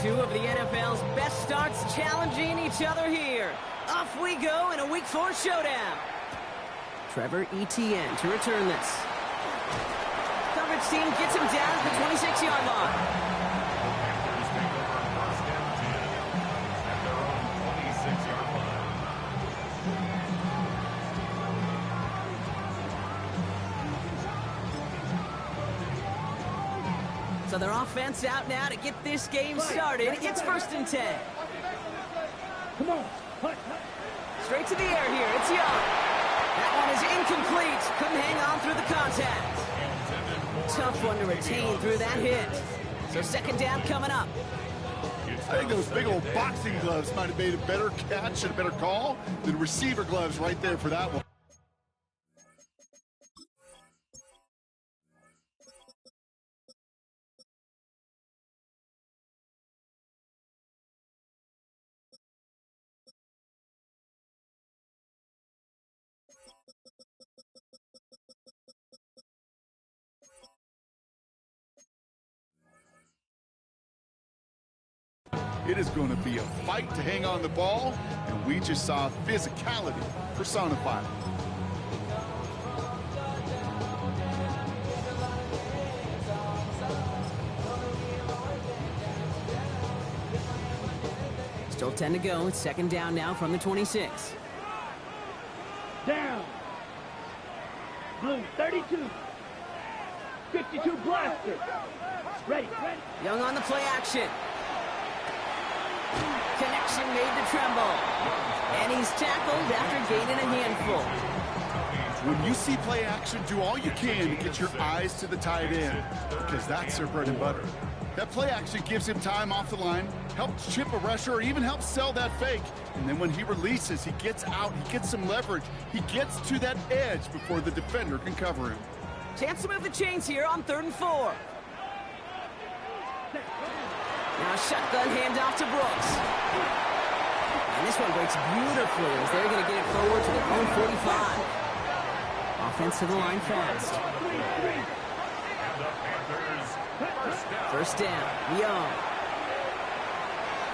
Two of the NFL's best starts challenging each other here. Off we go in a Week 4 showdown. Trevor Etienne to return this. Coverage team gets him down at the 26-yard line. So their offense out now to get this game started. It's 1st and 10. Come on. Straight to the air here. It's Young. That one is incomplete. Couldn't hang on through the contact. Tough one to retain through that hit. So 2nd down coming up. I think those big old boxing gloves might have made a better catch and a better call than receiver gloves right there for that one. It is going to be a fight to hang on the ball, and we just saw physicality personified. Still 10 to go. It's 2nd down now from the 26. Down. Blue, 32. 52 blaster. Ready. Young on the play action. Connection made to Tremble. And he's tackled after gaining a handful. When you see play action, do all you can to get your eyes to the tight end, because that's their bread and butter. That play action gives him time off the line, helps chip a rusher, or even helps sell that fake. And then when he releases, he gets out, he gets some leverage. He gets to that edge before the defender can cover him. Chance to move the chains here on 3rd and 4. Now a shotgun handoff to Brooks. And this one breaks beautifully as they're going to get it forward to their own 45. Offense to the line fast. 1st down, Young.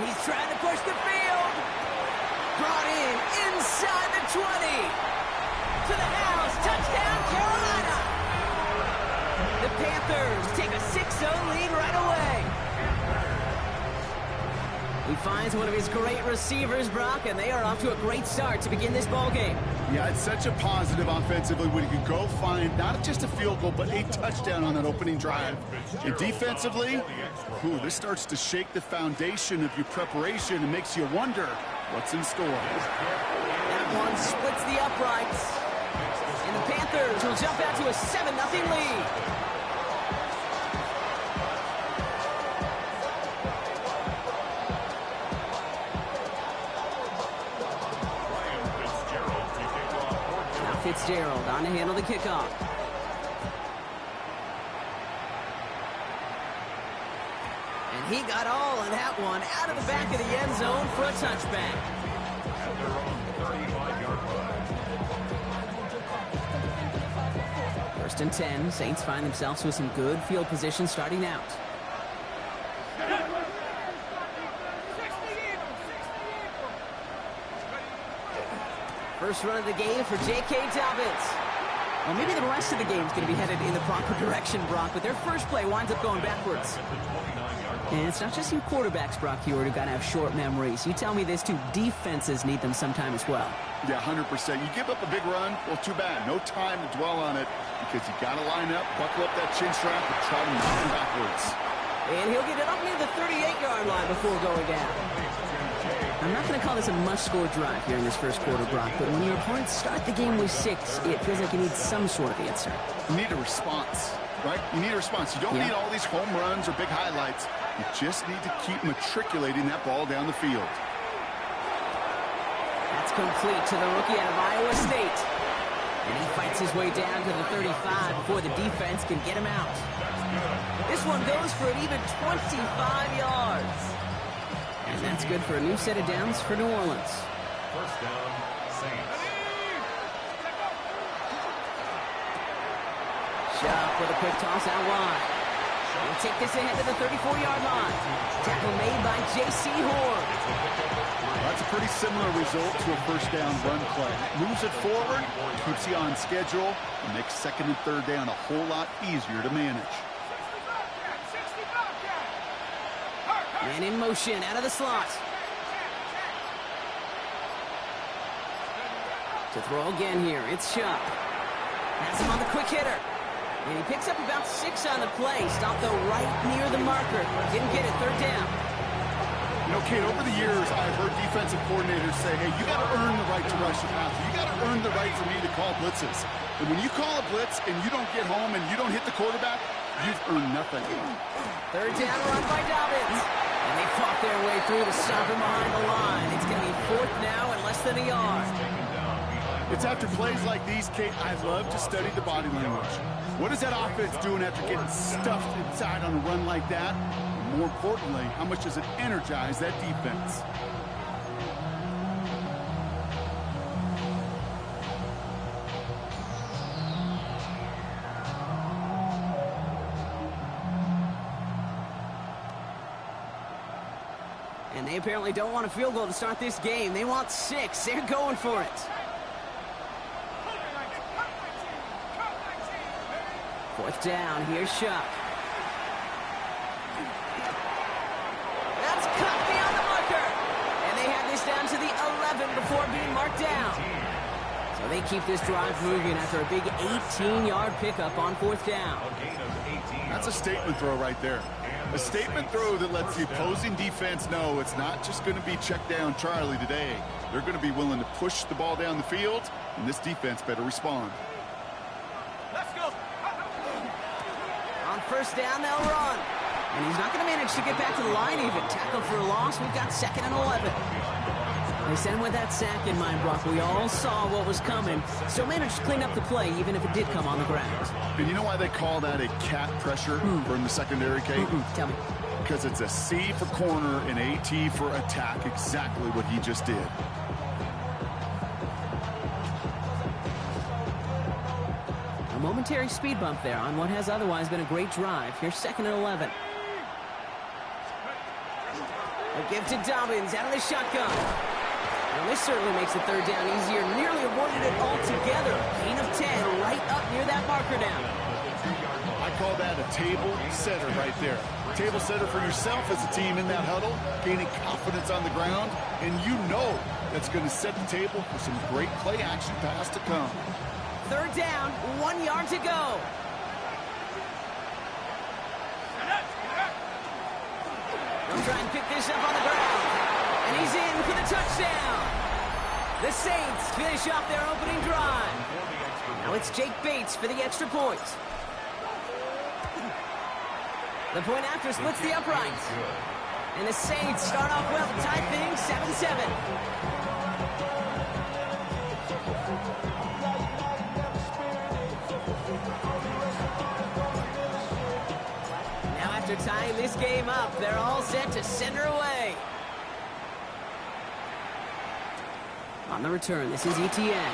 He's trying to push the field. Brought in inside the 20. To the house, touchdown Carolina. The Panthers take a 6-0 lead right away. He finds one of his great receivers, Brock, and they are off to a great start to begin this ball game. Yeah, it's such a positive offensively when you can go find not just a field goal, but a touchdown on that opening drive. And defensively, this starts to shake the foundation of your preparation and makes you wonder what's in store. That one splits the uprights. And the Panthers will jump out to a 7-0 lead. Fitzgerald on to handle the kickoff. And he got all of that one out of the back of the end zone for a touchback. At their own 35-yard line. 1st and 10. Saints find themselves with some good field position starting out. First run of the game for J.K. Dobbins. Well, maybe the rest of the game is going to be headed in the proper direction, Brock, but their first play winds up going backwards. And it's not just you quarterbacks, Brock, Hewitt, who got to have short memories. You tell me this, too. Defenses need them sometime as well. Yeah, 100%. You give up a big run, well, too bad. No time to dwell on it because you got to line up, buckle up that chin strap, and try to knock him backwards. And he'll get it up near the 38-yard line before going down. I'm not going to call this a must-score drive here in this first quarter, Brock, but when your opponents start the game with 6, it feels like you need some sort of answer. You need a response, right? You need a response. You don't need all these home runs or big highlights. You just need to keep matriculating that ball down the field. That's complete to the rookie out of Iowa State. And he fights his way down to the 35 before the defense can get him out. This one goes for an even 25 yards. And that's good for a new set of downs for New Orleans. 1st down, Saints. Sharp with a quick toss out wide. They'll take this ahead to the 34-yard line. Tackle made by J.C. Horn. That's a pretty similar result to a first down run play. Moves it forward, keeps you on schedule, and makes second and third down a whole lot easier to manage. Man in motion out of the slot. To throw again here, it's Shuck. Has him on the quick hitter. And he picks up about 6 on the play. Stopped though right near the marker. Didn't get it, third down. You know, Kate, over the years, I've heard defensive coordinators say, hey, you got to earn the right to rush the passer. You got to earn the right for me to call blitzes. And when you call a blitz and you don't get home and you don't hit the quarterback, you've earned nothing. Third down run by Dobbins. And they fought their way through to stop him behind the line. It's going to be fourth now and less than a yard. It's after plays like these, Kate, I love to study the body language. What is that offense doing after getting stuffed inside on a run like that? And more importantly, how much does it energize that defense? And they apparently don't want a field goal to start this game. They want 6. They're going for it. Fourth down, here's Shuck. That's cut beyond the marker. And they have this down to the 11 before being marked down. So they keep this drive moving after a big 18-yard pickup on fourth down. That's a statement throw right there. A statement throw that lets the opposing defense know it's not just going to be check down Charlie today. They're going to be willing to push the ball down the field, and this defense better respond. First down, they'll run. And he's not going to manage to get back to the line even. Tackled for a loss. We've got second and 11. They sent him with that sack in mind, Brock. We all saw what was coming. Still managed to clean up the play, even if it did come on the ground. And you know why they call that a cat pressure from the secondary, Kate? Tell me. Because it's a C for corner and a T for attack. Exactly what he just did. Momentary speed bump there on what has otherwise been a great drive. Here's second and 11. A give to Dobbins out of the shotgun. Now this certainly makes the third down easier. Nearly avoided it altogether. Gain of 10 right up near that marker down. I call that a table setter right there. Table setter for yourself as a team in that huddle, gaining confidence on the ground, and you know that's going to set the table for some great play action pass to come. Third down, 1 yard to go. They'll try and pick this up on the ground. And he's in for the touchdown. The Saints finish off their opening drive. Now it's Jake Bates for the extra point. The point after splits the uprights. And the Saints start off well to tie things 7-7. After tying this game up, they're all set to send her away. On the return, this is ETN.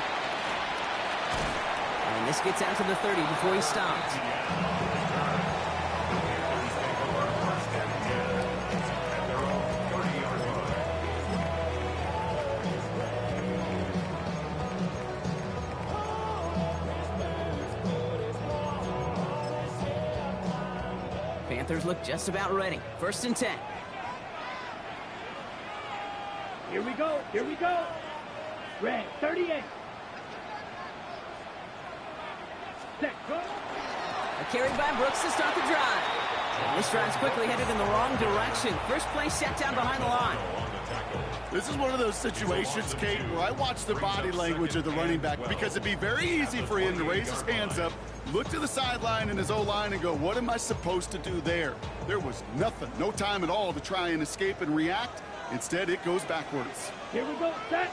And this gets out to the 30 before he stops. Panthers look just about ready. First and 10. Here we go. Here we go. Red 38. Set. Go. A carry by Brooks to start the drive. And this drive's quickly headed in the wrong direction. First play set down behind the line. This is one of those situations, Kate, where I watch the body language of the running back because it'd be very easy for him to raise his hands up, look to the sideline in his O-line and go, what am I supposed to do there? There was nothing, no time at all to try and escape and react. Instead, it goes backwards. Here we go. Set.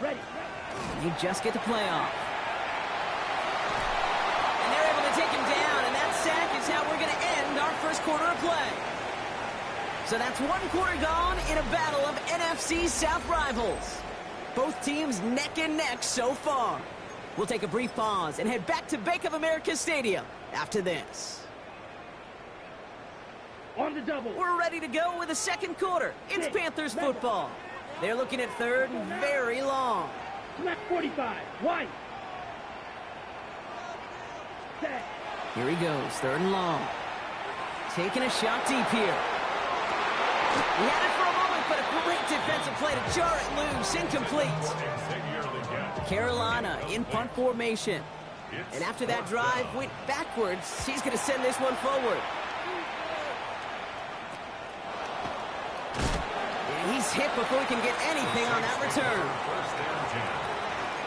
Ready. You just get the play off. And they're able to take him down, and that sack is how we're going to end our first quarter of play. So that's one quarter gone in a battle of NFC South rivals. Both teams neck and neck so far. We'll take a brief pause and head back to Bank of America Stadium after this. On the double. We're ready to go with the second quarter. It's Panthers football. They're looking at third and very long. Snap 45. White. Set. Here he goes, third and long. Taking a shot deep here. He had it for a moment, but a great defensive play to jar it loose. Incomplete. Carolina in punt formation. And after that drive went backwards, he's going to send this one forward. And he's hit before he can get anything on that return. First down 10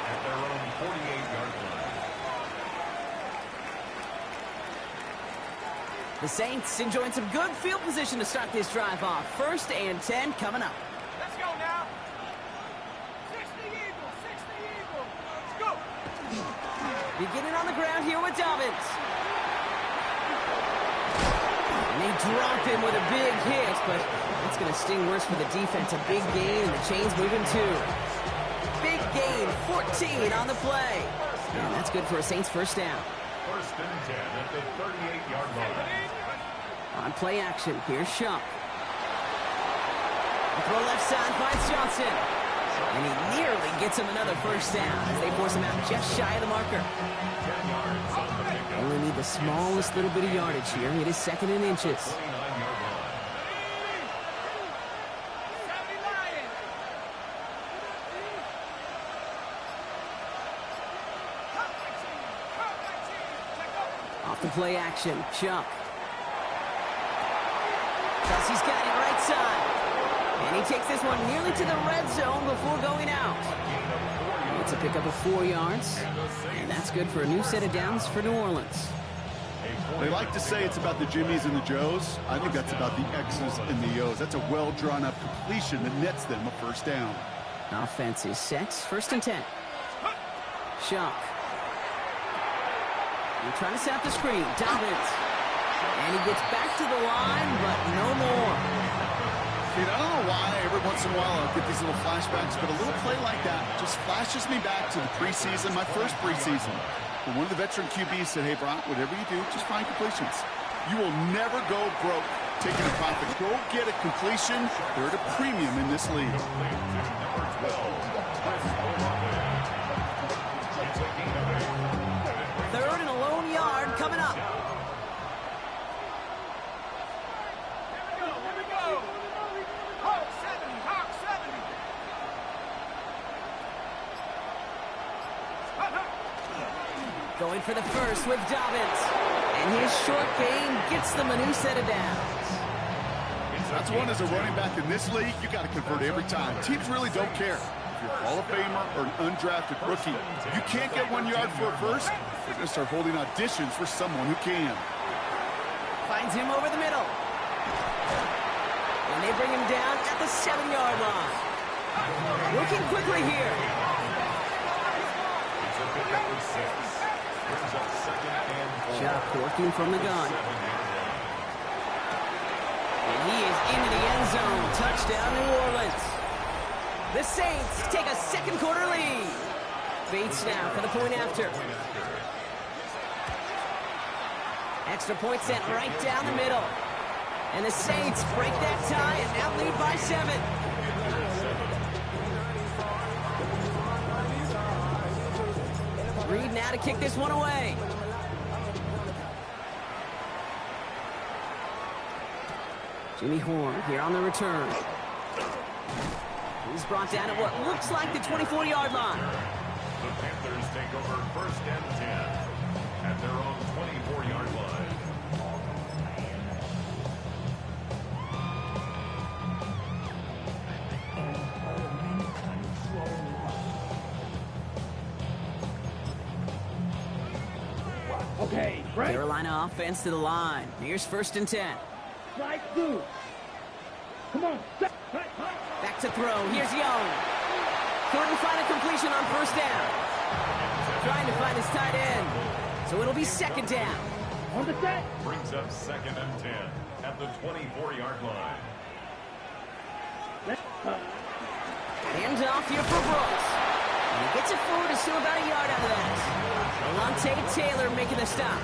at their own 48-yard line. The Saints enjoying some good field position to start this drive off. First and 10 coming up. Let's go now. 60 Eagles, 60 Eagles. Let's go. Beginning on the ground here with Dobbins. And they dropped him with a big hit, but that's going to sting worse for the defense. A big gain, and the chain's moving too. Big gain, 14 on the play. And that's good for a Saints first down. First and 10 at the 38-yard line. On play action, here's Shump. Throw left side, finds Johnson. And he nearly gets him another first down as they force him out just shy of the marker. 10 yards on the pickup. Only need the smallest little bit of yardage here. It is second in inches. 29-yard line. 70 Lions. Off the play action, Chuck. Kelsey's got it right side. And he takes this one nearly to the red zone before going out. It's a pickup of 4 yards. And that's good for a new set of downs for New Orleans. They like to say it's about the Jimmies and the Joes. I think that's about the X's and the O's. That's a well-drawn-up completion that nets them a first down. Offense is set. First and 10. Shock. You're trying to set up the screen. Dobbins. And he gets back to the line, but no more. Dude, I don't know why every once in a while I'll get these little flashbacks, but a little play like that just flashes me back to the preseason, my first preseason. When one of the veteran QBs said, hey, Brock, whatever you do, just find completions. You will never go broke taking a profit. Go get a completion. They're at a premium in this league. Third and a lone yard coming up. Here we go. Hawk 70, Hawk 70. Going for the first with Dobbins. And his short game gets them a new set of downs. That's one as a running back in this league, you got to convert every time. Teams really don't care. If you're a Hall of Famer or an undrafted rookie, you can't get 1 yard for a first, they're going to start holding auditions for someone who can. Finds him over the middle. And they bring him down at the 7-yard line. Looking quickly here. It's a pickup of 6. Brings up second and 4. Chuck working from the gun. And he is into the end zone. Touchdown, New Orleans. The Saints take a second quarter lead. Bates now for the point after. Extra point sent right down the middle. And the Saints break that tie and now lead by 7. Reed now to kick this one away. Jimmy Horn here on the return. He's brought down at what looks like the 24-yard line. The Panthers take over first and 10 at their own 24-yard line. Okay, right. Carolina offense to the line. Here's first and 10. Slide through. Come on. Back to throw. Here's Young. Couldn't find a completion on first down. Trying to find his tight end. So it'll be second down. On the set. Brings up second and 10 at the 24-yard line. Hands off here for Brooks. And he gets it forward to still about a yard out of that. Alontae Taylor making the stop.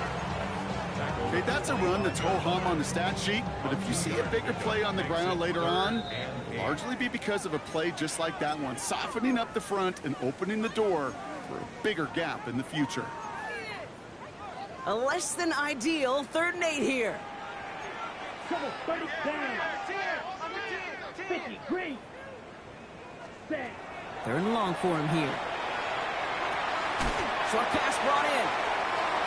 Tackle Okay, that's a run that's ho-hum on the stat sheet, but if you see a bigger play on the ground later on, it'll largely be because of a play just like that one, softening up the front and opening the door for a bigger gap in the future. A less than ideal 3rd and 8 here. Come on, 30 down. 50, green. Set. 3rd and long for him here. Short pass brought in.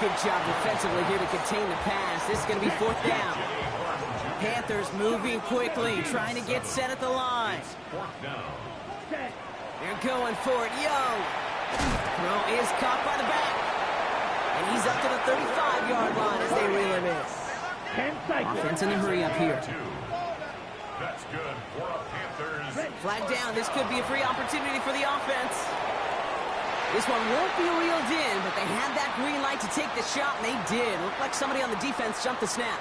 Good job defensively here to contain the pass. This is going to be 4th down. Panthers moving quickly, trying to get set at the line. They're going for it. Young. Throw is caught by the back. And he's up to the 35-yard line as they reel him in. 10 seconds. Offense in a hurry up here. That's good for a Panthers. Flag down. This could be a free opportunity for the offense. This one won't be reeled in, but they had that green light to take the shot, and they did. Looked like somebody on the defense jumped the snap.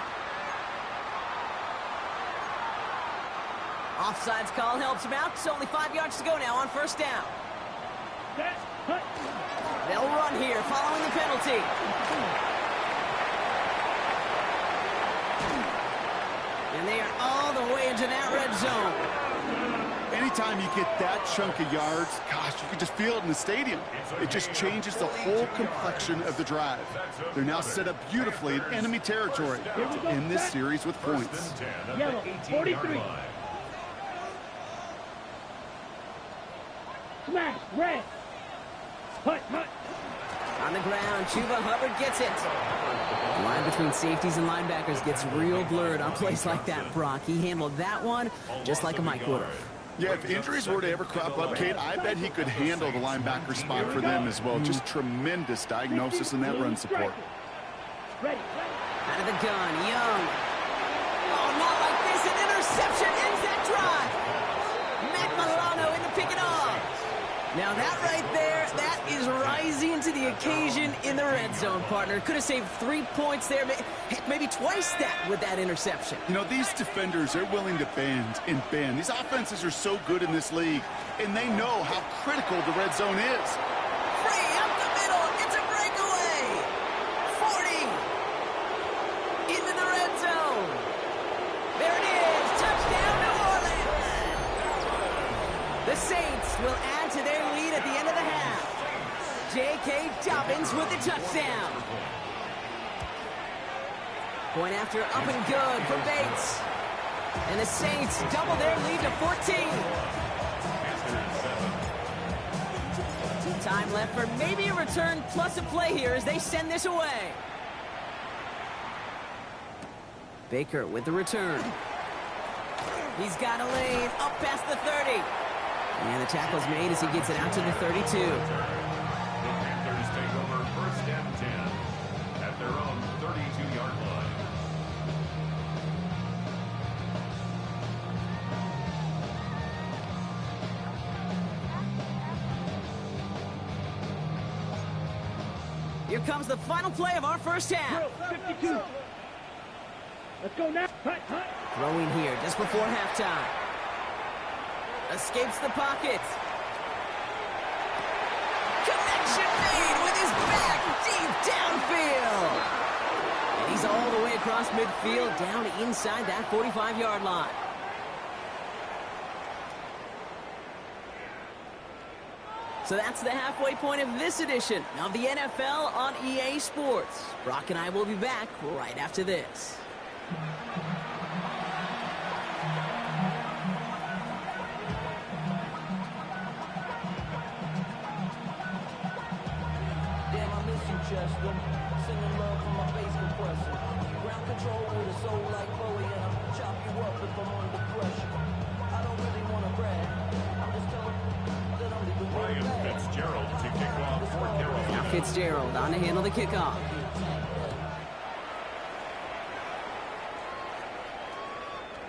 Offsides call helps him out. It's only 5 yards to go now on 1st down. Set. Hut. They'll run here following the penalty. And they are all the way into that red zone. Anytime you get that chunk of yards, gosh, you can just feel it in the stadium. It just changes the whole complexion of the drive. They're now set up beautifully in enemy territory to end this series with points. Yellow, 43. Smash, red. Hut, hut. On the ground, Chuba Hubbard gets it. The line between safeties and linebackers gets real blurred on plays like that, Brock. He handled that one just like a Mike would have. Yeah, if injuries were to ever crop up, Kate, I bet he could handle the linebacker spot for them as well. Just tremendous diagnosis in that run support. Ready. Out of the gun, Young. Oh, not like this. An interception ends that drive. Matt Milano in the pick it off. Now that right there, that is rising to the occasion in the red zone, partner. Could have saved 3 points there, maybe twice that with that interception. You know, these defenders, they're willing to bend and bend. These offenses are so good in this league, and they know how critical the red zone is. Free up the middle. It's a breakaway. 40. Into the red zone. There it is. Touchdown, New Orleans. The Saints will add to their lead at the end of the half. J.K. Dobbins with the touchdown. Point after up and good for Bates. And the Saints double their lead to 14. Time left for maybe a return plus a play here as they send this away. Baker with the return. He's got a lane up past the 30. And the tackle's made as he gets it out to the 32. The Panthers take over 1st and 10 at their own 32-yard line. Here comes the final play of our 1st half. 52. Let's go now. Hut, hut. Throwing here just before halftime. Escapes the pocket. Connection made with his back deep downfield. And he's all the way across midfield down inside that 45-yard line. So that's the halfway point of this edition of the NFL on EA Sports. Brock and I will be back right after this. Chester, sending love from my bass compressor. Ground control with a soul like Bowie, and I'll chop you up if I'm under pressure. I don't really want to brag. I'm just telling that I'm leaving Ryan Fitzgerald to kick off for Carolina. Now Fitzgerald on to handle the kickoff.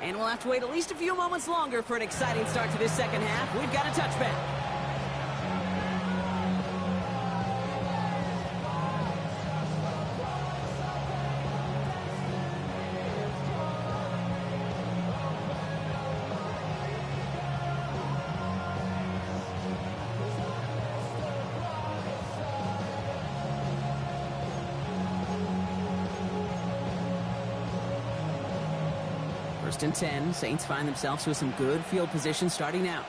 And we'll have to wait at least a few moments longer for an exciting start to this 2nd half. We've got a touchback. First and 10. Saints find themselves with some good field position starting out.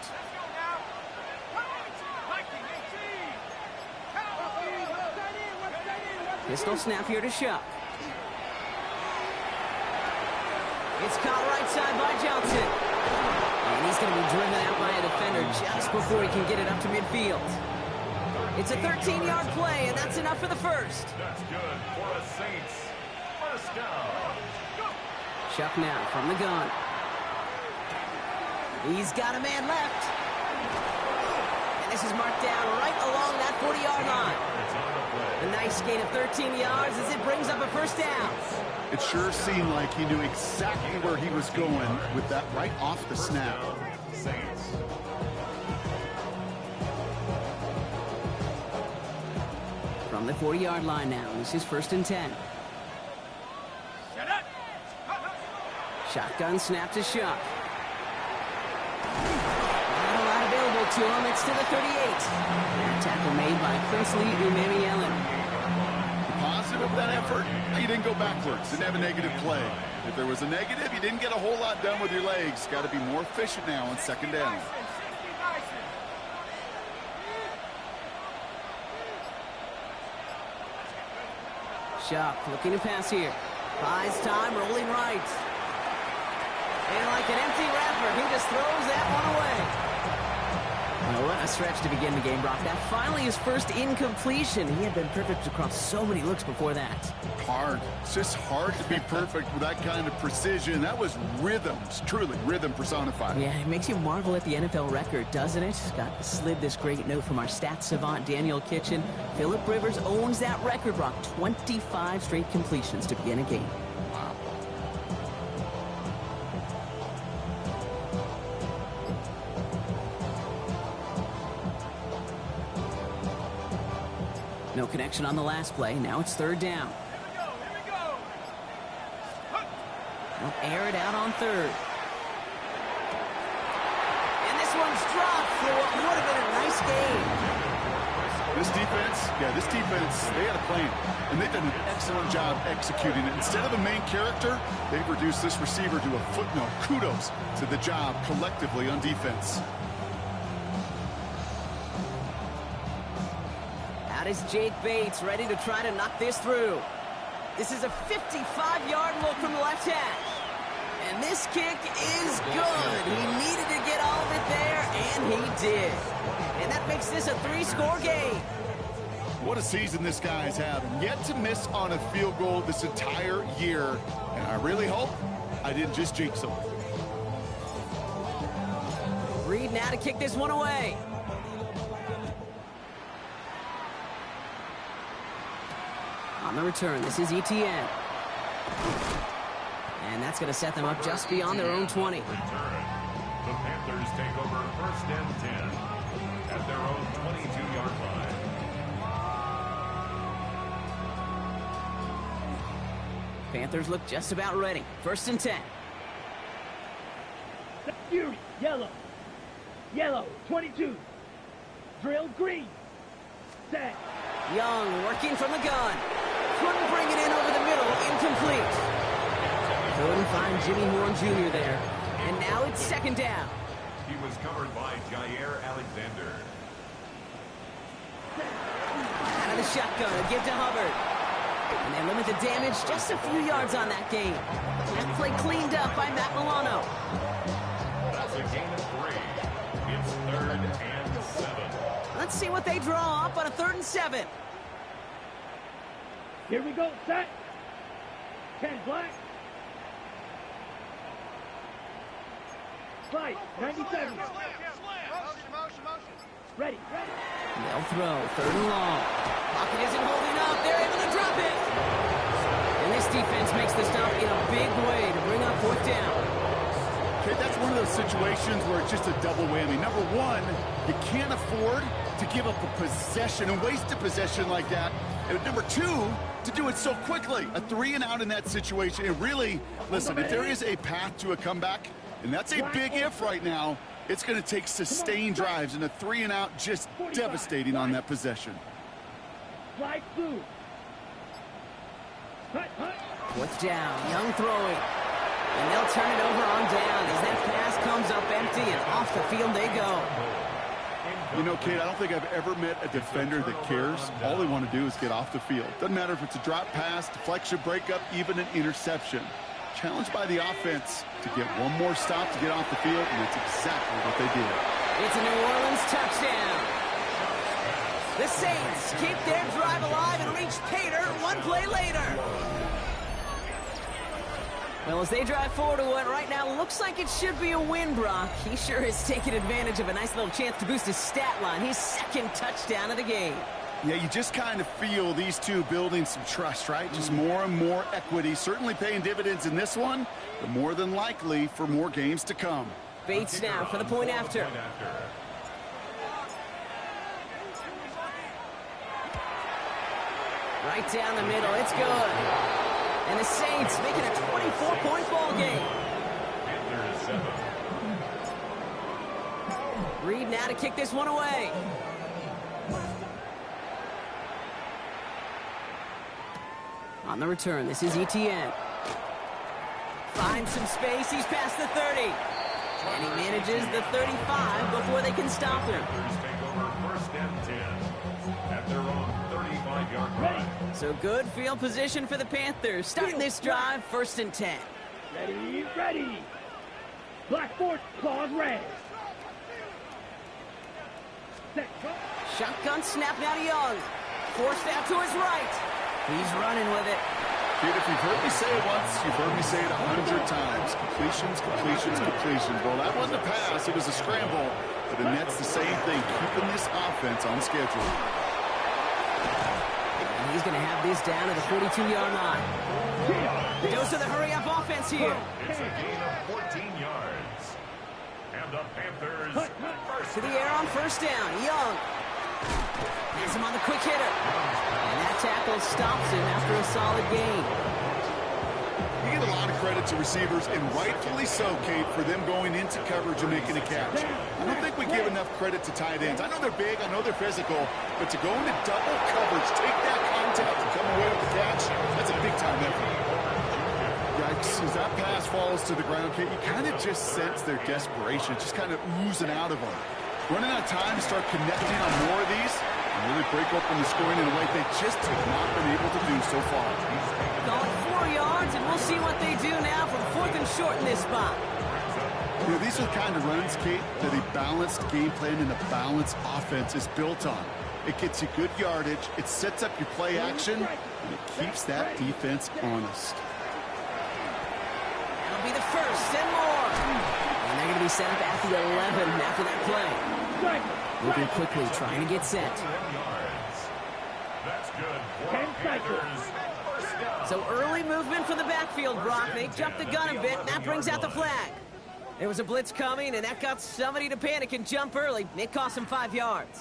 Pistol snap here to Shuck. It's caught right side by Johnson. And he's going to be driven out by a defender just before he can get it up to midfield. It's a 13-yard play, and that's enough for the first. That's good for a Saints first down. Shuck now from the gun. He's got a man left. And this is marked down right along that 40-yard line. A nice gain of 13 yards as it brings up a first down. It sure seemed like he knew exactly where he was going with that right off the snap. Saints. From the 40-yard line now, this is first and 10. Shotgun snap to Shuck. Not a lot available to him. It's to the 38. That tackle made by Princely Umemi-Ellen. Positive of that effort, you didn't go backwards, didn't have a negative play. If there was a negative, you didn't get a whole lot done with your legs. Got to be more efficient now on second down. Shuck looking to pass here. Buys time, rolling right. And like an empty wrapper, he just throws that one away. Well, what a stretch to begin the game, Brock. That finally his first incompletion. He had been perfect across so many looks before that. Hard. It's just hard to be perfect with that kind of precision. That was rhythm. It's truly rhythm personified. Yeah, it makes you marvel at the NFL record, doesn't it? Got slid this great note from our stats savant, Daniel Kitchen. Phillip Rivers owns that record, Brock. 25 straight completions to begin a game. Wow. No connection on the last play. Now it's third down. They'll air it out on third. And this one's dropped for what would have been a nice game. This defense, they had a plan, and they've done an excellent job executing it. Instead of a main character, they've reduced this receiver to a footnote. Kudos to the job collectively on defense. Out is Jake Bates, ready to try to knock this through. This is a 55-yard look from the left hash. And this kick is good. He needed to get all of it there, and he did. And that makes this a 3-score game. What a season this guy's having. Yet to miss on a field goal this entire year. And I really hope I didn't just jinx him. Reed now to kick this one away. On the return, this is ETN. And that's going to set them up just beyond their own 20. Return. The Panthers take over first and 10 at their own 22-yard line. Panthers look just about ready. First and 10. Fury, yellow. Yellow, 22. Drill, green. Set. Young working from the gun. Couldn't bring it in over the middle. Incomplete. Couldn't find Jimmy Horn Jr. there. And now it's second down. He was covered by Jair Alexander. Out of the shotgun. A give to Hubbard. And they limit the damage just a few yards on that game. That play cleaned up by Matt Milano. That's a gain of 3. It's third and 7. Let's see what they draw up on a 3rd and 7. Here we go, set. 10 black. Slide, 97. Ready. They'll throw. 3rd and long. Pocket isn't holding up. They're able to drop it. And this defense makes the stop in a big way to bring up 4th down. Okay, that's one of those situations where it's just a double whammy. Number one, you can't afford to give up a possession and waste a possession like that. And number two, to do it so quickly. A 3 and out in that situation. And really, listen, if there is a path to a comeback, and that's a big if right now, it's going to take sustained drives, and a 3 and out just devastating on that possession. Slide blue. Hut. 4th down. Young throwing. And they'll turn it over on down as that pass comes up empty and off the field they go. You know, Kate, I don't think I've ever met a defender that cares. All they want to do is get off the field. Doesn't matter if it's a drop pass, deflection, breakup, even an interception. Challenged by the offense to get one more stop to get off the field, and that's exactly what they did. It's a New Orleans touchdown. The Saints keep their drive alive and reach Pater one play later. Well, as they drive forward to what right now looks like it should be a win, Brock. He sure has taken advantage of a nice little chance to boost his stat line. His second touchdown of the game. Yeah, you just kind of feel these two building some trust, right? Just more and more equity. Certainly paying dividends in this one, but more than likely for more games to come. Bates now for the point after. Right down the middle. It's good. And the Saints make it a 24-point ball game. Reed now to kick this one away. On the return, this is Etienne. Finds some space. He's past the 30. And he manages the 35 before they can stop him. Take over first and 10 at their own 35-yard line. So good field position for the Panthers. Starting this drive, first and 10. Ready, ready. Black force, claws red. Set, go. Shotgun snap now to Young. Forced out to his right. He's running with it. Kid, if you've heard me say it once, you've heard me say it 100 times. Completions, completions, completions. Well, that wasn't a pass. It was a scramble. But the Nets the same thing, keeping this offense on schedule. And he's going to have this down at the 42-yard line. The dose of the hurry-up offense here. It's a gain of 14 yards. And the Panthers first. To the air on first down. Young. Has him on the quick hitter. And that tackle stops him after a solid gain. You get a lot of credit to receivers, and rightfully so, Kate, for them going into coverage and making a catch. I don't think we give enough credit to tight ends. I know they're big, I know they're physical, but to go into double coverage, take that contact and come away with the catch, that's a big-time effort. Yikes, as that pass falls to the ground, Kate, you kind of just sense their desperation, just kind of oozing out of them. Running out of time, start connecting on more of these, and really break open the scoring in a way they just have not been able to do so far. Going 4 yards, and we'll see what they do now from fourth and short in this spot. You know, these are the kind of runs, Kate, that a balanced game plan and a balanced offense is built on. It gets you good yardage, it sets up your play action, and it keeps that defense honest. That'll be the first and more. And they're going to be set up at the 11 after that play. Moving quickly, trying to get set. That's good. 10 seconds. So early movement from the backfield, Brock. They jumped the gun a bit, and that brings out the flag. There was a blitz coming, and that got somebody to panic and jump early. It cost them 5 yards.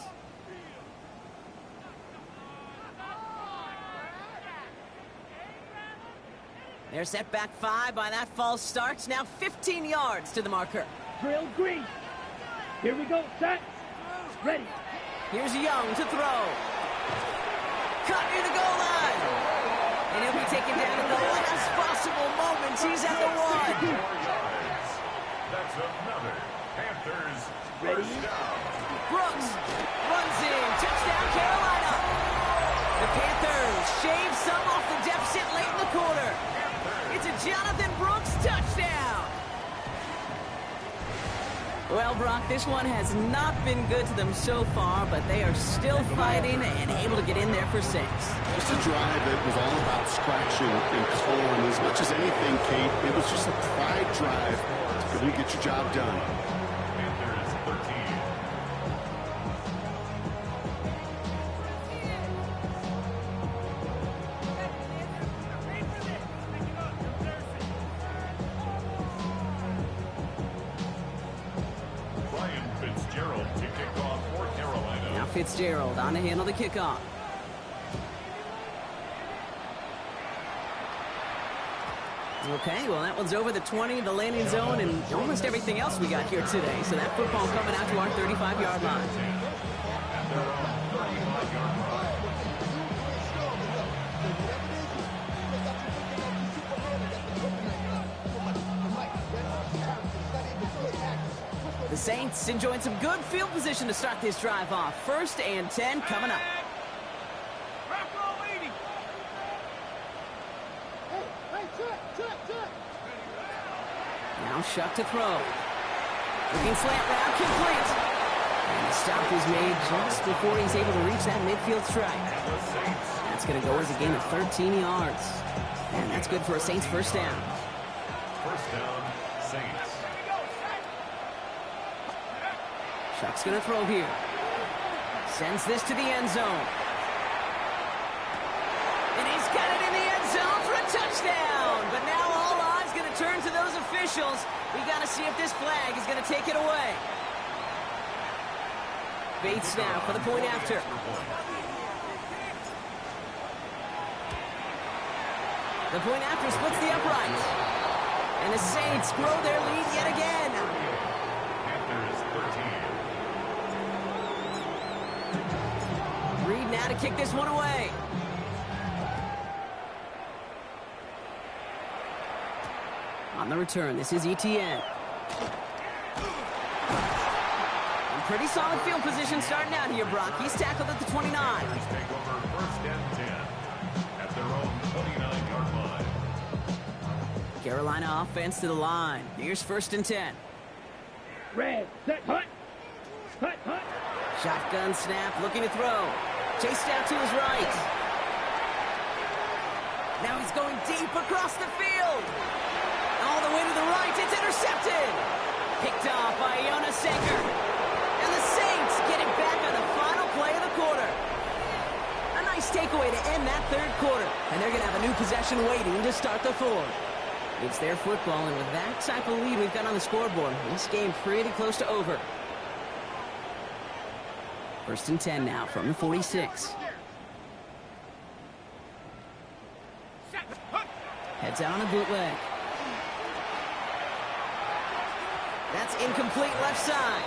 They're set back 5 by that false start. Now 15 yards to the marker. Drill green. Here we go, set. Ready. Here's Young to throw. Cut near the goal line. And he'll be taken down at the last possible moment. He's at the 1. That's another Panthers Ready. first down. Brooks runs in. Touchdown, Carolina. The Panthers shave some off the deficit late in the quarter. It's a Jonathan Brooks touchdown. Well, Brock, this one has not been good to them so far, but they are still fighting and able to get in there for 6. Just a drive that was all about scratching and clawing. As much as anything, Kate, it was just a pride drive to really get your job done. Panthers 13. Fitzgerald to kick off for Carolina. Now Fitzgerald on to handle the kickoff. Okay, well, that one's over the 20, the landing zone, and almost everything else we got here today. So that football coming out to our 35-yard line. The Saints enjoying some good field position to start this drive off. 1st and 10 coming up. Now Shuck to throw. Looking slant route, complete. And the stop is made just before he's able to reach that midfield strike. That's going to go as a gain of 13 yards. And that's good for a Saints first down. First down, Saints. Shuck's going to throw here. Sends this to the end zone. And he's got it in the end zone for a touchdown. But now all eyes going to turn to those officials. We got to see if this flag is going to take it away. Bates now for the point after. The point after splits the upright. And the Saints grow their lead yet again. Panthers 13. Reed now to kick this one away. On the return, this is ETN. And pretty solid field position starting out here, Brock. He's tackled at the 29. Panthers take over 1st and 10 at their own 29-yard line. Carolina offense to the line. Here's 1st and 10. Red, set, hut. Hut, hut. Shotgun snap, looking to throw. Chased out to his right. Now he's going deep across the field. All the way to the right, it's intercepted. Picked off by Jonas Saker. And the Saints get it back on the final play of the quarter. A nice takeaway to end that 3rd quarter. And they're going to have a new possession waiting to start the 4th. It's their football, and with that type of lead we've got on the scoreboard, this game pretty close to over. 1st and 10 now from the 46. Heads out on a bootleg. That's incomplete left side.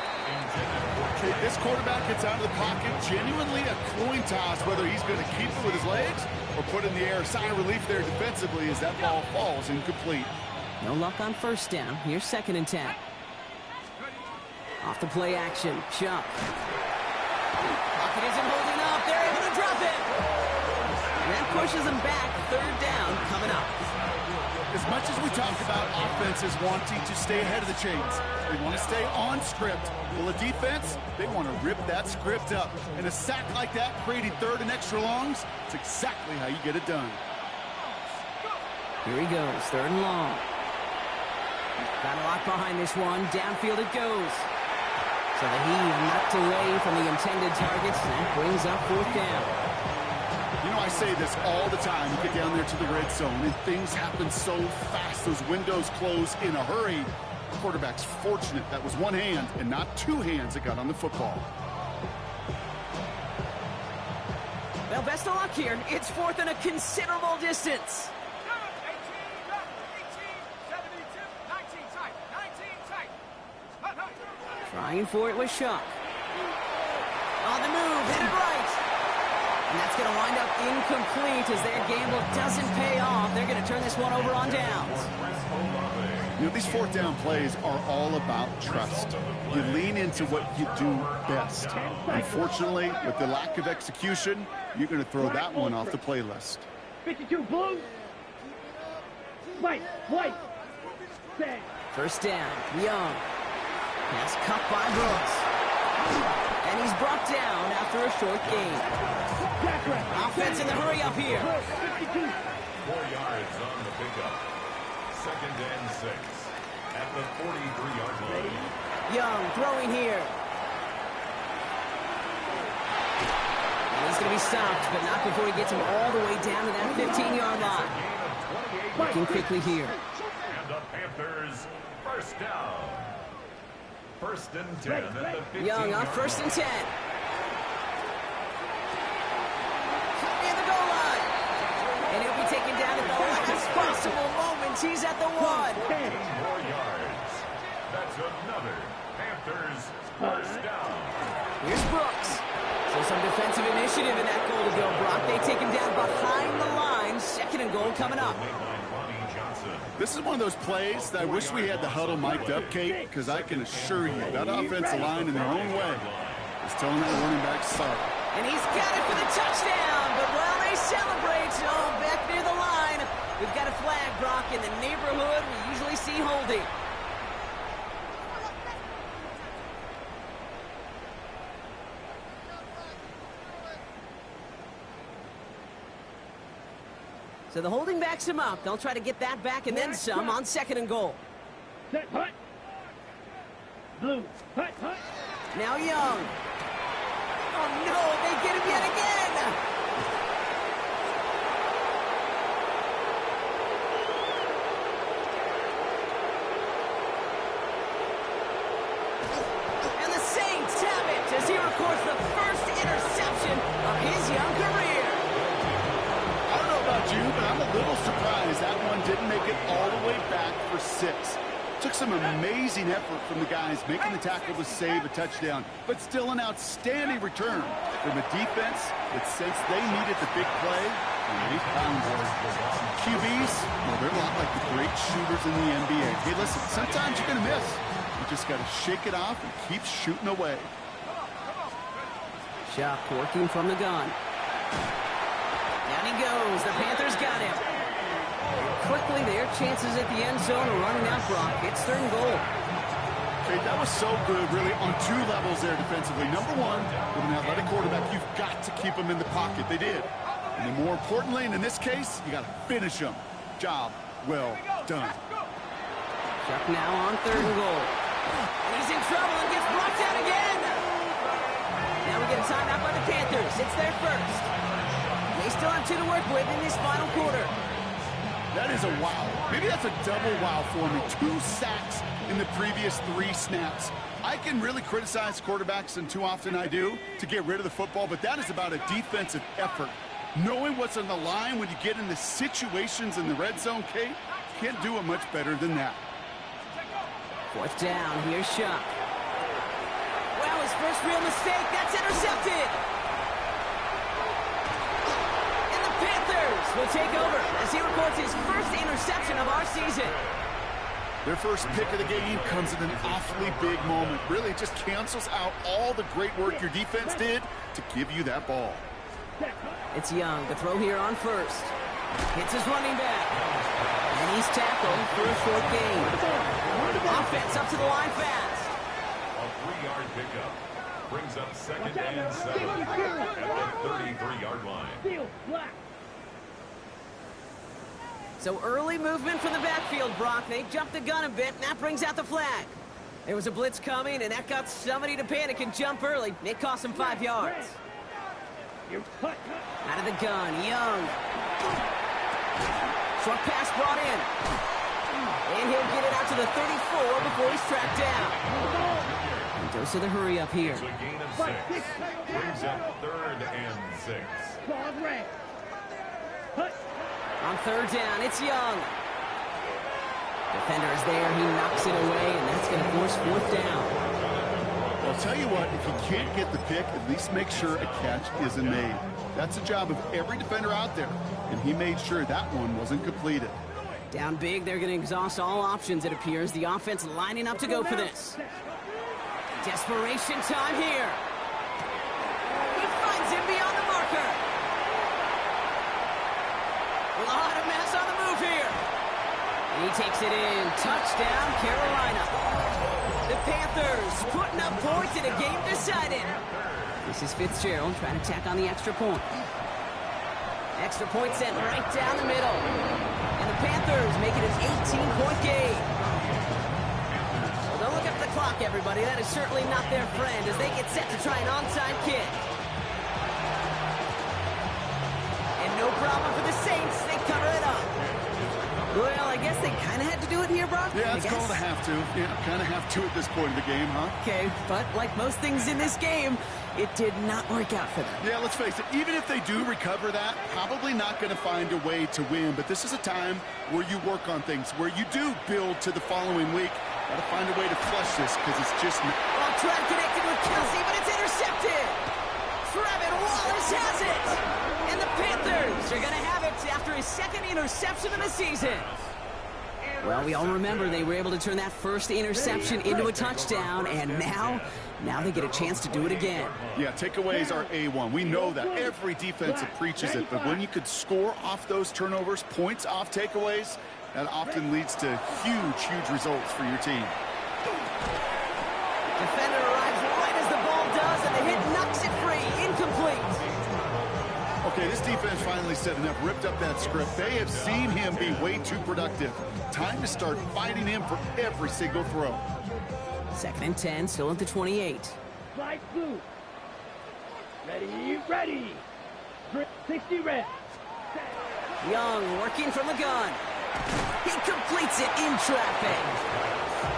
Okay, this quarterback gets out of the pocket, genuinely a coin toss whether he's going to keep it with his legs or put it in the air. Sign of relief there defensively as that ball falls incomplete. No luck on 1st down. Here's 2nd and 10. Off the play action. Chuck. Pocket isn't holding up. They're able to drop it. And that pushes them back. 3rd down coming up. As much as we talk about offenses wanting to stay ahead of the chains, they want to stay on script. Well, the defense, they want to rip that script up. And a sack like that, creating 3rd and extra longs, it's exactly how you get it done. Here he goes, 3rd and long. Got a lot behind this one. Downfield it goes. So the heave knocked away from the intended targets. And that brings up 4th down. You know, I say this all the time. You get down there to the red zone, and things happen so fast. Those windows close in a hurry. The quarterback's fortunate that was one hand and not 2 hands that got on the football. Well, best of luck here. It's 4th and a considerable distance. 19 tight. Trying for it with Shuck. On the move, hit it right. And that's going to wind up incomplete as their gamble doesn't pay off. They're going to turn this one over on downs. You know, these 4th down plays are all about trust. You lean into what you do best. Unfortunately, with the lack of execution, you're going to throw that one off the playlist. 52 blue. White. Set. 1st down, Young. Pass cut by Brooks. And he's brought down after a short gain. Offense in the hurry up here. 52. 4 yards on the pickup. 2nd and 6 at the 43-yard line. Young throwing here. And he's going to be stopped, but not before he gets him all the way down to that 15-yard line. Looking quickly here. And the Panthers, 1st down. 1st and 10 at the 15-yard Young on 1st and 10. Near the goal line. And he'll be taken down at the last possible moment. He's at the 1. 4 yards. That's another Panthers 1st down. Here's Brooks. So some defensive initiative in that goal to go, Brock. They take him down behind the line. 2nd and goal coming up. Ronnie Johnson. This is one of those plays that I wish we had the huddle mic'd up, Kate, because I can assure you that offensive line in their own way is telling that running back sorry. And he's got it for the touchdown, but while they celebrate, back near the line, we've got a flag, Brock, in the neighborhood we usually see holding. So the holding backs him up. They'll try to get that back and then some on 2nd and goal. Set, hut. Blue, hut, hut. Now Young. Oh, no, they get him yet again. And the Saints have it as he records the first interception of his young career. I don't know about you, but I'm a little surprised that one didn't make it all the way back for 6. Took some amazing effort from the guys making the tackle to save a touchdown, but still an outstanding return from a defense that sensed they needed the big play, and they found it. QBs, well, they're a lot like the great shooters in the NBA. Hey, listen, sometimes you're going to miss. You just got to shake it off and keep shooting away. Shock working from the gun. Down he goes. The Panthers got him. Quickly, their chances at the end zone are running out, Brock. It's 3rd and goal. Okay, that was so good, really, on 2 levels there defensively. Number one, with an athletic quarterback, you've got to keep him in the pocket. They did. And then more importantly, and in this case, you got to finish him. Job well done. Chuck now on 3rd and goal. And he's in trouble and gets blocked out again. Now we get a timeout by the Panthers. It's their first. They still have 2 to work with in this final quarter. That is a wow. Maybe that's a double wow for me. 2 sacks in the previous 3 snaps. I can really criticize quarterbacks, and too often I do, to get rid of the football, but that is about a defensive effort. Knowing what's on the line when you get into situations in the red zone, Kate, can't do it much better than that. 4th down, here's Shuck. Well, his first real mistake, that's intercepted. Will take over as he records his first interception of our season. Their first pick of the game comes at an awfully big moment. Really just cancels out all the great work your defense did to give you that ball. It's Young, the throw here on 1st. Hits his running back. And he's tackled for a short gain. Offense up to the line fast. A 3-yard pickup brings up 2nd and 7 at the 33-yard line. So early movement from the backfield, Brock. They jumped the gun a bit, and that brings out the flag. There was a blitz coming, and that got somebody to panic and jump early. It cost him 5 yards. Out of the gun, Young. Short pass brought in. And he'll get it out to the 34 before he's tracked down. And goes to the hurry up here. It's a gain of 6. Brings up 3rd and 6. On 3rd down, it's Young. Defender is there. He knocks it away, and that's going to force 4th down. Well, I'll tell you what, if you can't get the pick, at least make sure a catch isn't made. That's the job of every defender out there, and he made sure that one wasn't completed. Down big, they're going to exhaust all options, it appears. The offense lining up to go for this. Desperation time here. He finds him beyond the marker. A lot of mess on the move here. And he takes it in. Touchdown, Carolina. The Panthers putting up points in a game decided. This is Fitzgerald trying to tack on the extra point. Extra point sent right down the middle. And the Panthers make it an 18-point game. Well, don't look up the clock, everybody. That is certainly not their friend as they get set to try an onside kick. No problem for the Saints. They cover it up. Well, I guess they kind of had to do it here, Brock. Yeah, it's called a have to. Yeah, kind of have to at this point of the game, huh? Okay, but like most things in this game, it did not work out for them. Yeah, let's face it. Even if they do recover that, probably not going to find a way to win. But this is a time where you work on things, where you do build to the following week. Got to find a way to flush this because it's just... Well, Trev connected with Kelsey, but it's intercepted. Trevin Wallace has it. And the Panthers are going to have it after his 2nd interception of the season. Well, we all remember they were able to turn that first interception into a touchdown, and now they get a chance to do it again. Yeah, takeaways are A1. We know that. Every defensive preaches it, but when you could score off those turnovers, points off takeaways, that often leads to huge results for your team. Defender arrives right as the ball does, and the hit knocks it free. Incomplete. Okay, this defense finally said enough, ripped up that script. They have seen him be way too productive. Time to start fighting him for every single throw. 2nd and 10, still at the 28. Slide blue. Ready. 60 red. Young working from the gun. He completes it in traffic.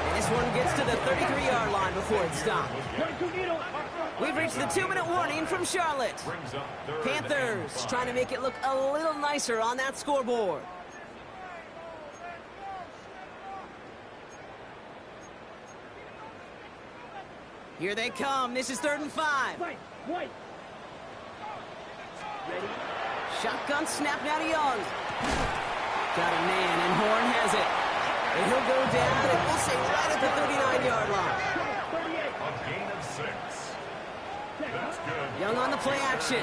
And this one gets to the 33-yard line before it stopped. We've reached the 2-minute warning from Charlotte. Panthers trying to make it look a little nicer on that scoreboard. Here they come. This is 3rd and 5. White. Ready. Shotgun snap now to Young. Got a man, and Horn has it. And he'll go down, and we'll say right at the 39-yard line. A gain of 6. That's good. Young on the play action.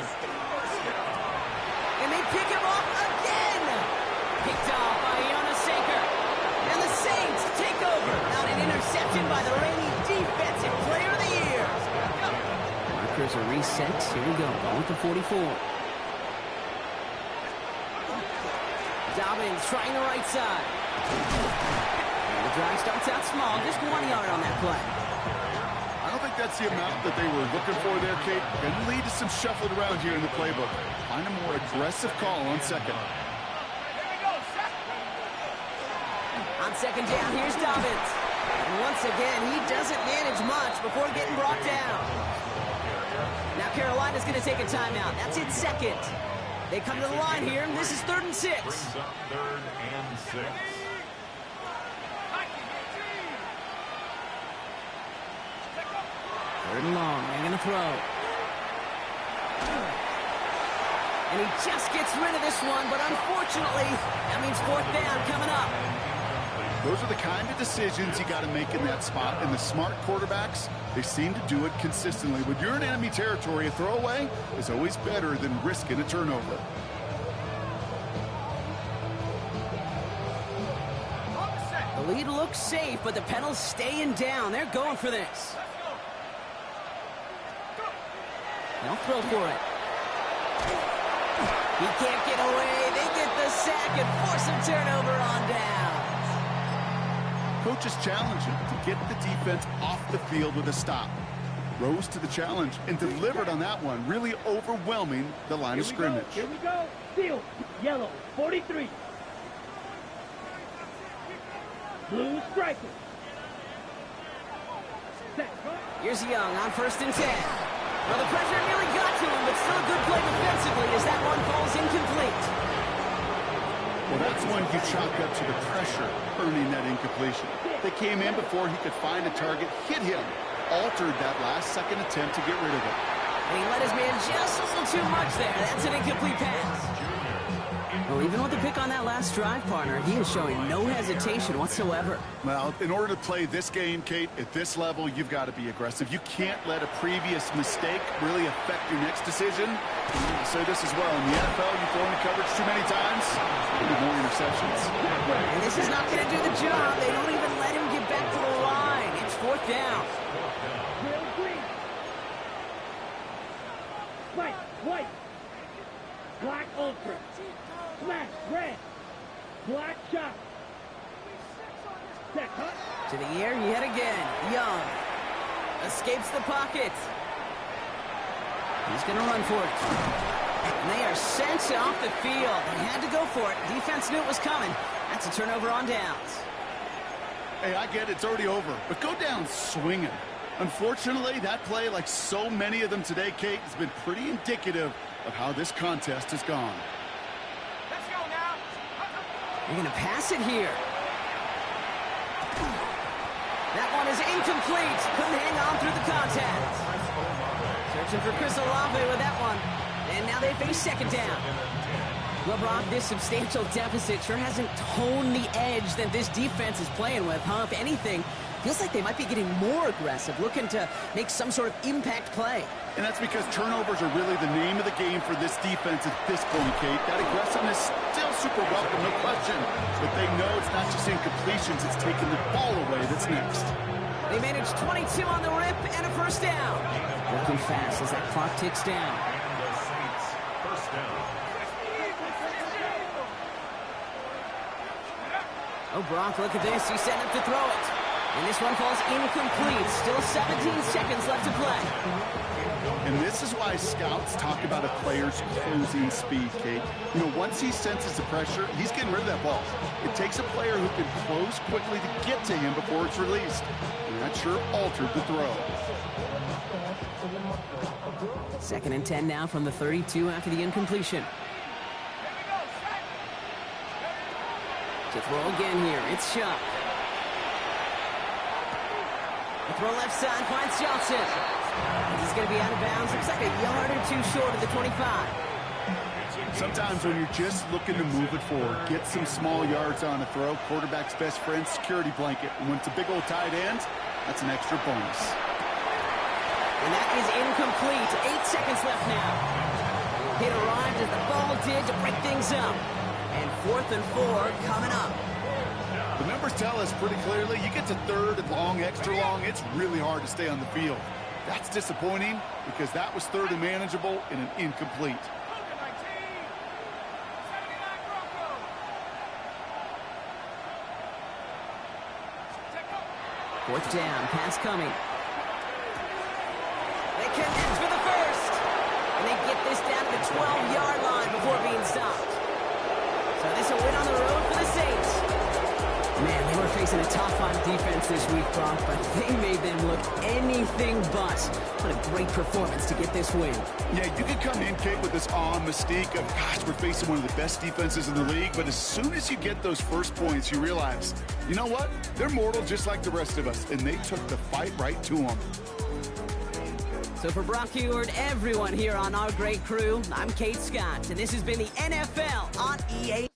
And they pick him off again. Picked off by Yonasaker. And the Saints take over on an interception by the reigning Defensive Player of the Year. Markers are reset. Here we go. Ball with the 44. Dobbins trying the right side. And the drive starts out small. Just 1 yard on that play. I don't think that's the amount that they were looking for there, Kate. Going to lead to some shuffling around here in the playbook. Find a more aggressive call on 2nd. On 2nd down, here's Dobbins. And once again, he doesn't manage much before getting brought down. Now Carolina's going to take a timeout. That's its 2nd. They come to the line here, and this is 3rd and 6. Brings up 3rd and 6. 3rd and long. They're going to throw. And he just gets rid of this one, but unfortunately, that means 4th down coming up. Those are the kind of decisions you got to make in that spot. And the smart quarterbacks, they seem to do it consistently. When you're in enemy territory, a throwaway is always better than risking a turnover. The lead looks safe, but the pedal's staying down. They're going for this. They'll throw for it. He can't get away. They get the sack and force a turnover on down. Coaches challenge him to get the defense off the field with a stop. Rose to the challenge and delivered on that one, really overwhelming the line of scrimmage. Here we go. Field. Yellow. 43. Blue striker. Here's Young on 1st and 10. Well, the pressure nearly got to him, but still a good play defensively as that one falls incomplete. Well, that's when you chalk up to the pressure earning that incompletion. They came in before he could find a target, hit him, altered that last-second attempt to get rid of it. And he let his man just a little too much there. That's an incomplete pass. Well, even with the pick on that last drive, partner, he is showing no hesitation whatsoever. Well, in order to play this game, Kate, at this level, you've got to be aggressive. You can't let a previous mistake really affect your next decision. I say this as well. In the NFL, you throw into coverage too many times, you get more interceptions. And this is not going to do the job. They don't even let him get back to the line. It's 4th down. White. Black ultra. Black red. Black shot. To the air yet again. Young escapes the pocket. He's going to run for it. And they are sent off the field. They had to go for it. Defense knew it was coming. That's a turnover on downs. Hey, I get it. It's already over. But go down swinging. Unfortunately, that play, like so many of them today, Kate, has been pretty indicative of how this contest has gone. Let's go now. They're going to pass it here. That one is incomplete. Couldn't hang on through the contact. Searching for Chris Olave with that one. And now they face 2nd down. Well, Brock, this substantial deficit sure hasn't toned the edge that this defense is playing with, huh? If anything, feels like they might be getting more aggressive, looking to make some sort of impact play. And that's because turnovers are really the name of the game for this defense at this point, Kate. That aggressiveness is still super welcome, no question. But they know it's not just incompletions, it's taking the ball away that's next. They managed 22 on the rip and a first down. Working fast as that clock ticks down. And the Saints, first down. Oh, Brock, look at this. He's setting up to throw it. And this one falls incomplete. Still 17 seconds left to play. And this is why scouts talk about a player's closing speed, Kate. You know, once he senses the pressure, he's getting rid of that ball. It takes a player who can close quickly to get to him before it's released. And that sure altered the throw. 2nd and 10 now from the 32 after the incompletion. To throw again here, it's Shuck. The throw left side finds Johnson. He's going to be out of bounds. Looks like a yard or two short of the 25. Sometimes when you're just looking to move it forward, get some small yards on a throw, quarterback's best friend, security blanket. And when it's a big old tight end, that's an extra bonus. And that is incomplete. 8 seconds left now. It arrived as the ball did to break things up. And 4th and 4 coming up. The numbers tell us pretty clearly, you get to 3rd and long, extra long, it's really hard to stay on the field. That's disappointing because that was 3rd and manageable and an incomplete. Fourth down, pass coming. They connect for the first. And they get this down to the 12-yard line before being stopped. So this a win on the road for the Saints. Man, they were facing a top-5 defense this week, Brock, but they made them look anything but. What a great performance to get this win. Yeah, you can come in, Kate, with this awe and mystique of, gosh, we're facing one of the best defenses in the league, but as soon as you get those first points, you realize, you know what? They're mortal just like the rest of us, and they took the fight right to them. So for Brock Heward, everyone here on our great crew, I'm Kate Scott, and this has been the NFL on EA.